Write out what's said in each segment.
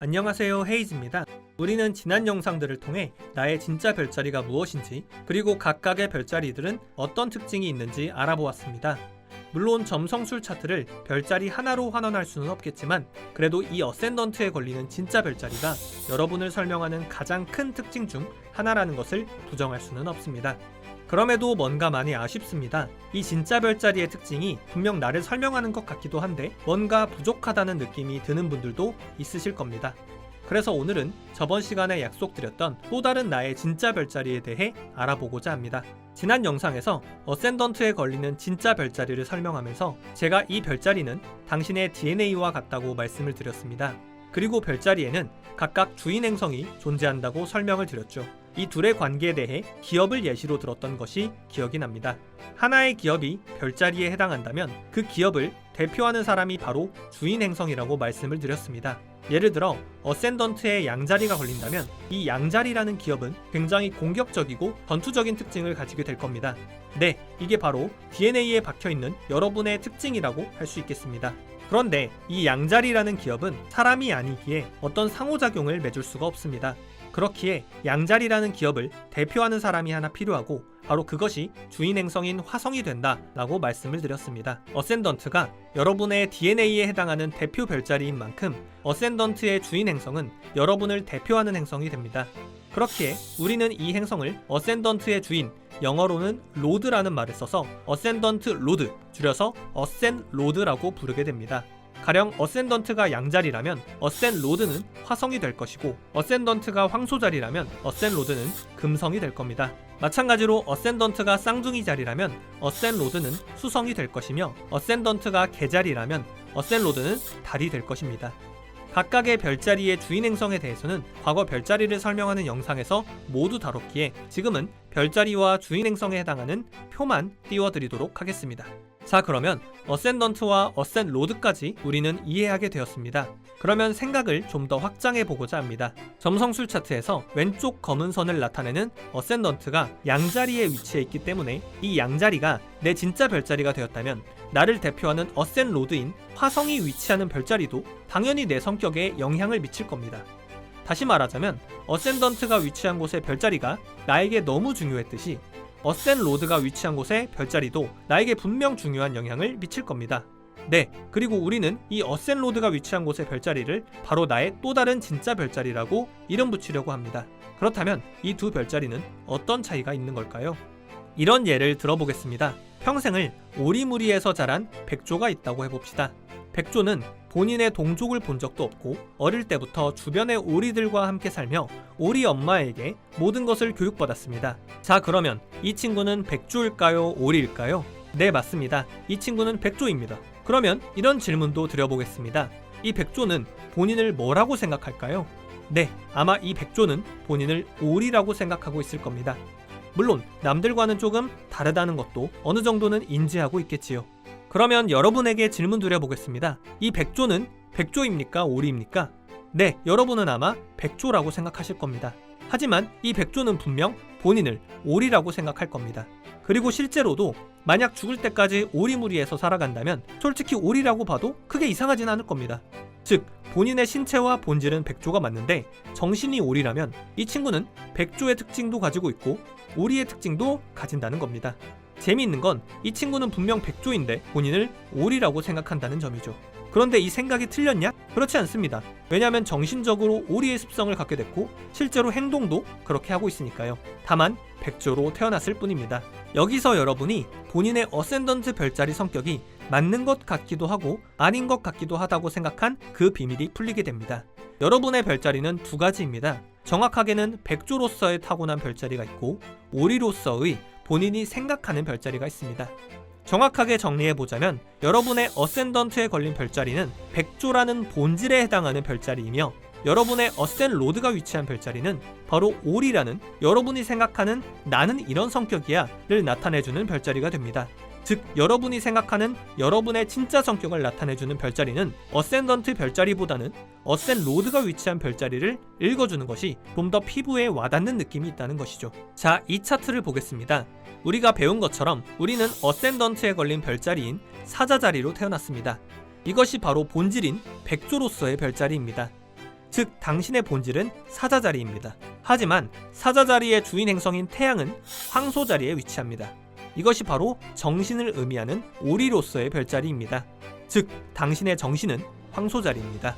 안녕하세요, 헤이즈입니다. 우리는 지난 영상들을 통해 나의 진짜 별자리가 무엇인지, 그리고 각각의 별자리들은 어떤 특징이 있는지 알아보았습니다. 물론 점성술 차트를 별자리 하나로 환원할 수는 없겠지만, 그래도 이 어센던트에 걸리는 진짜 별자리가 여러분을 설명하는 가장 큰 특징 중 하나라는 것을 부정할 수는 없습니다. 그럼에도 뭔가 많이 아쉽습니다. 이 진짜 별자리의 특징이 분명 나를 설명하는 것 같기도 한데 뭔가 부족하다는 느낌이 드는 분들도 있으실 겁니다. 그래서 오늘은 저번 시간에 약속드렸던 또 다른 나의 진짜 별자리에 대해 알아보고자 합니다. 지난 영상에서 어센던트에 걸리는 진짜 별자리를 설명하면서 제가 이 별자리는 당신의 DNA와 같다고 말씀을 드렸습니다. 그리고 별자리에는 각각 주인 행성이 존재한다고 설명을 드렸죠. 이 둘의 관계에 대해 기업을 예시로 들었던 것이 기억이 납니다. 하나의 기업이 별자리에 해당한다면 그 기업을 대표하는 사람이 바로 주인 행성이라고 말씀을 드렸습니다. 예를 들어 어센던트에 양자리가 걸린다면 이 양자리라는 기업은 굉장히 공격적이고 전투적인 특징을 가지게 될 겁니다. 네, 이게 바로 DNA에 박혀있는 여러분의 특징이라고 할 수 있겠습니다. 그런데 이 양자리라는 기업은 사람이 아니기에 어떤 상호작용을 맺을 수가 없습니다. 그렇기에 양자리라는 기업을 대표하는 사람이 하나 필요하고 바로 그것이 주인 행성인 화성이 된다라고 말씀을 드렸습니다. 어센던트가 여러분의 DNA에 해당하는 대표 별자리인 만큼 어센던트의 주인 행성은 여러분을 대표하는 행성이 됩니다. 그렇기에 우리는 이 행성을 어센던트의 주인, 영어로는 로드라는 말을 써서 어센던트 로드, 줄여서 어센 로드라고 부르게 됩니다. 가령 어센던트가 양자리라면 어센 로드는 화성이 될 것이고, 어센던트가 황소자리라면 어센 로드는 금성이 될 겁니다. 마찬가지로 어센던트가 쌍둥이 자리라면 어센 로드는 수성이 될 것이며, 어센던트가 개자리라면 어센 로드는 달이 될 것입니다. 각각의 별자리의 주인 행성에 대해서는 과거 별자리를 설명하는 영상에서 모두 다뤘기에 지금은 별자리와 주인 행성에 해당하는 표만 띄워드리도록 하겠습니다. 자, 그러면 어센던트와 어센 로드까지 우리는 이해하게 되었습니다. 그러면 생각을 좀 더 확장해 보고자 합니다. 점성술 차트에서 왼쪽 검은 선을 나타내는 어센던트가 양자리에 위치해 있기 때문에 이 양자리가 내 진짜 별자리가 되었다면 나를 대표하는 어센 로드인 화성이 위치하는 별자리도 당연히 내 성격에 영향을 미칠 겁니다. 다시 말하자면 어센던트가 위치한 곳의 별자리가 나에게 너무 중요했듯이 어센 로드가 위치한 곳의 별자리도 나에게 분명 중요한 영향을 미칠 겁니다. 네, 그리고 우리는 이 어센 로드가 위치한 곳의 별자리를 바로 나의 또 다른 진짜 별자리라고 이름 붙이려고 합니다. 그렇다면 이 두 별자리는 어떤 차이가 있는 걸까요? 이런 예를 들어보겠습니다. 평생을 오리무리에서 자란 백조가 있다고 해봅시다. 백조는 본인의 동족을 본 적도 없고 어릴 때부터 주변의 오리들과 함께 살며 오리 엄마에게 모든 것을 교육받았습니다. 자, 그러면 이 친구는 백조일까요? 오리일까요? 네, 맞습니다. 이 친구는 백조입니다. 그러면 이런 질문도 드려보겠습니다. 이 백조는 본인을 뭐라고 생각할까요? 네, 아마 이 백조는 본인을 오리라고 생각하고 있을 겁니다. 물론 남들과는 조금 다르다는 것도 어느 정도는 인지하고 있겠지요. 그러면 여러분에게 질문 드려보겠습니다. 이 백조는 백조입니까? 오리입니까? 네, 여러분은 아마 백조라고 생각하실 겁니다. 하지만 이 백조는 분명 본인을 오리라고 생각할 겁니다. 그리고 실제로도 만약 죽을 때까지 오리무리에서 살아간다면 솔직히 오리라고 봐도 크게 이상하진 않을 겁니다. 즉, 본인의 신체와 본질은 백조가 맞는데 정신이 오리라면 이 친구는 백조의 특징도 가지고 있고 오리의 특징도 가진다는 겁니다. 재미있는 건 이 친구는 분명 백조인데 본인을 오리라고 생각한다는 점이죠. 그런데 이 생각이 틀렸냐? 그렇지 않습니다. 왜냐하면 정신적으로 오리의 습성을 갖게 됐고 실제로 행동도 그렇게 하고 있으니까요. 다만 백조로 태어났을 뿐입니다. 여기서 여러분이 본인의 어센던트 별자리 성격이 맞는 것 같기도 하고 아닌 것 같기도 하다고 생각한 그 비밀이 풀리게 됩니다. 여러분의 별자리는 두 가지입니다. 정확하게는 백조로서의 타고난 별자리가 있고 오리로서의 본인이 생각하는 별자리가 있습니다. 정확하게 정리해보자면 여러분의 어센던트에 걸린 별자리는 백조라는 본질에 해당하는 별자리이며 여러분의 어센 로드가 위치한 별자리는 바로 오리라는 여러분이 생각하는 나는 이런 성격이야 를 나타내주는 별자리가 됩니다. 즉, 여러분이 생각하는 여러분의 진짜 성격을 나타내주는 별자리는 어센던트 별자리보다는 어센 로드가 위치한 별자리를 읽어주는 것이 좀 더 피부에 와닿는 느낌이 있다는 것이죠. 자, 이 차트를 보겠습니다. 우리가 배운 것처럼 우리는 어센던트에 걸린 별자리인 사자자리로 태어났습니다. 이것이 바로 본질인 백조로서의 별자리입니다. 즉 당신의 본질은 사자 자리입니다. 하지만 사자 자리의 주인 행성인 태양은 황소 자리에 위치합니다. 이것이 바로 정신을 의미하는 오리로서의 별자리입니다. 즉 당신의 정신은 황소 자리입니다.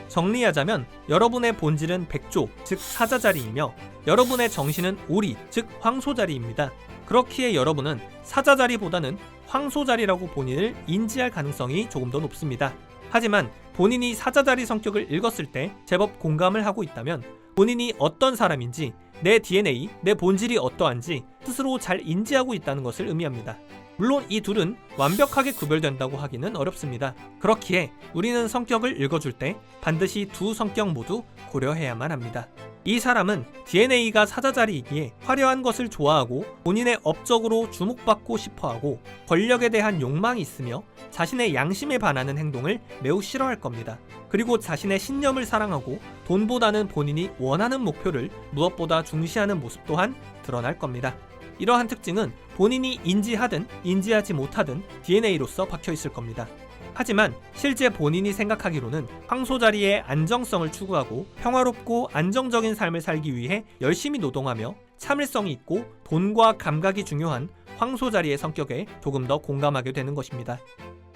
정리하자면 여러분의 본질은 백조, 즉 사자 자리이며 여러분의 정신은 오리, 즉 황소 자리입니다. 그렇기에 여러분은 사자 자리보다는 황소 자리라고 본인을 인지할 가능성이 조금 더 높습니다. 하지만 본인이 사자 자리 성격을 읽었을 때 제법 공감을 하고 있다면 본인이 어떤 사람인지, 내 DNA, 내 본질이 어떠한지 스스로 잘 인지하고 있다는 것을 의미합니다. 물론 이 둘은 완벽하게 구별된다고 하기는 어렵습니다. 그렇기에 우리는 성격을 읽어줄 때 반드시 두 성격 모두 고려해야만 합니다. 이 사람은 DNA가 사자자리이기에 화려한 것을 좋아하고 본인의 업적으로 주목받고 싶어하고 권력에 대한 욕망이 있으며 자신의 양심에 반하는 행동을 매우 싫어할 겁니다. 그리고 자신의 신념을 사랑하고 돈보다는 본인이 원하는 목표를 무엇보다 중시하는 모습 또한 드러날 겁니다. 이러한 특징은 본인이 인지하든 인지하지 못하든 DNA로서 박혀 있을 겁니다. 하지만 실제 본인이 생각하기로는 황소 자리의 안정성을 추구하고 평화롭고 안정적인 삶을 살기 위해 열심히 노동하며 참을성이 있고 돈과 감각이 중요한 황소 자리의 성격에 조금 더 공감하게 되는 것입니다.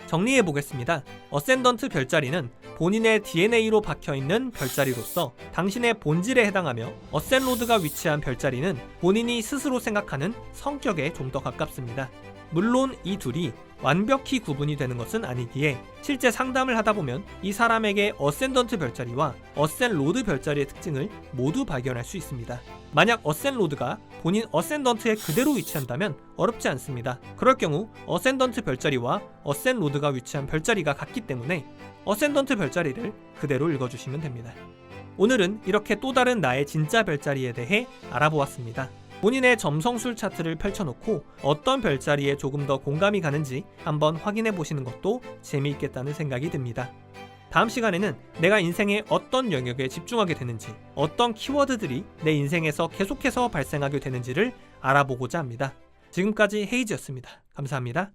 정리해 보겠습니다. 어센던트 별자리는 본인의 DNA로 박혀있는 별자리로서 당신의 본질에 해당하며 어센로드가 위치한 별자리는 본인이 스스로 생각하는 성격에 좀 더 가깝습니다. 물론 이 둘이 완벽히 구분이 되는 것은 아니기에 실제 상담을 하다 보면 이 사람에게 어센던트 별자리와 어센로드 별자리의 특징을 모두 발견할 수 있습니다. 만약 어센로드가 본인 어센던트에 그대로 위치한다면 어렵지 않습니다. 그럴 경우 어센던트 별자리와 어센로드가 위치한 별자리가 같기 때문에 어센던트 별자리를 그대로 읽어주시면 됩니다. 오늘은 이렇게 또 다른 나의 진짜 별자리에 대해 알아보았습니다. 본인의 점성술 차트를 펼쳐놓고 어떤 별자리에 조금 더 공감이 가는지 한번 확인해 보시는 것도 재미있겠다는 생각이 듭니다. 다음 시간에는 내가 인생의 어떤 영역에 집중하게 되는지, 어떤 키워드들이 내 인생에서 계속해서 발생하게 되는지를 알아보고자 합니다. 지금까지 헤이즈였습니다. 감사합니다.